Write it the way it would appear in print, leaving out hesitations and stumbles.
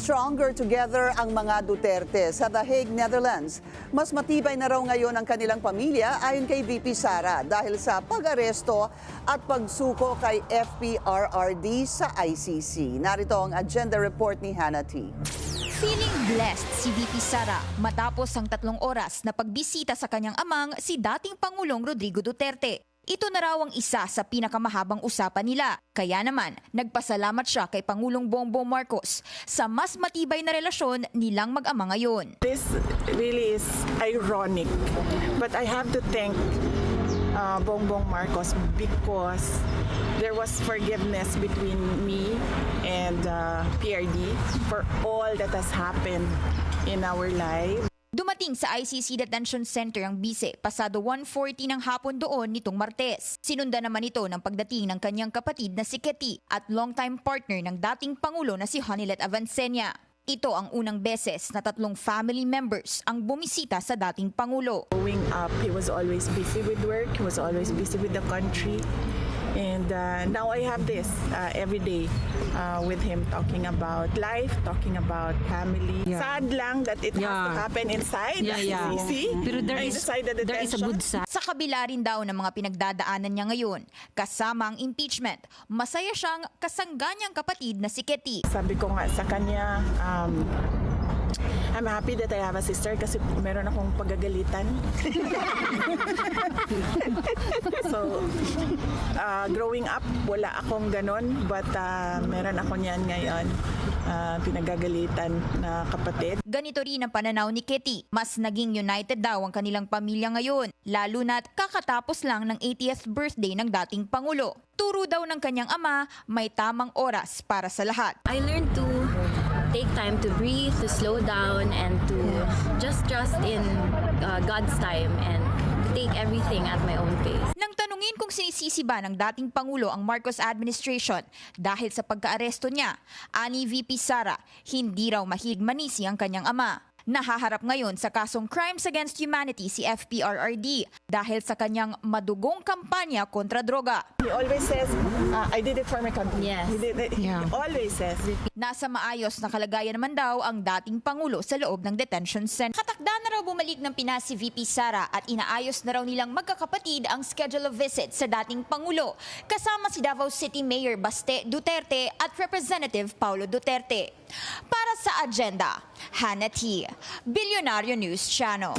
Stronger together ang mga Duterte sa The Hague, Netherlands. Mas matibay na raw ngayon ang kanilang pamilya ayon kay VP Sara dahil sa pag-aresto at pagsuko kay FPRRD sa ICC. Narito ang agenda report ni Hannah T. Feeling blessed si VP Sara matapos ang 3 oras na pagbisita sa kanyang amang si dating Pangulong Rodrigo Duterte. Ito na raw ang isa sa pinakamahabang usapan nila. Kaya naman, nagpasalamat siya kay Pangulong Bongbong Marcos sa mas matibay na relasyon nilang mag-ama ngayon. This really is ironic, but I have to thank Bongbong Marcos because there was forgiveness between me and PRD for all that has happened in our lives. Dumating sa ICC Detention Center ang bise pasado 1:40 ng hapon doon nitong Martes. Sinundan naman ito ng pagdating ng kanyang kapatid na si Ketty at longtime partner ng dating Pangulo na si Hanilet Avancenia. Ito ang unang beses na 3 family members ang bumisita sa dating Pangulo. Growing up, he was always busy with work, he was always busy with the country. And now I have this every day with him talking about life, talking about family. Yeah. Sad lang that it has to happen inside the ICC. Pero there is a good side. Sa kabila rin daw ng mga pinagdadaanan niya ngayon, kasama ang impeachment, masaya siyang kasangga niyang kapatid na si Ketty. Sabi ko nga sa kanya, I'm happy that I have a sister kasi meron akong pagagalitan. So, growing up, wala akong ganon, but meron ako niyan ngayon, pinagagalitan na kapatid. Ganito rin ang pananaw ni Ketty. Mas naging united daw ang kanilang pamilya ngayon, lalo na't kakatapos lang ng 80th birthday ng dating Pangulo. Turo daw ng kanyang ama, may tamang oras para sa lahat. I learned to take time to breathe, to slow down, and to just trust in God's time and take everything at my own pace. Nang tanungin kung sinisisi ba ng dating Pangulo ang Marcos administration dahil sa pagkaaresto niya, ani VP Sara, hindi raw mahilig manisi ang kanyang ama. Nahaharap ngayon sa kasong Crimes Against Humanity si FPRRD dahil sa kanyang madugong kampanya kontra droga. He always says, I did it for my country. Yes. He always says. Nasa maayos na kalagayan naman daw ang dating Pangulo sa loob ng detention center. Katakda na raw bumalik ng Pinas si VP Sara at inaayos na raw nilang magkakapatid ang schedule of visit sa dating Pangulo kasama si Davao City Mayor Baste Duterte at Representative Paulo Duterte. Para sa agenda, Hannah T, Bilyonaryo News Channel.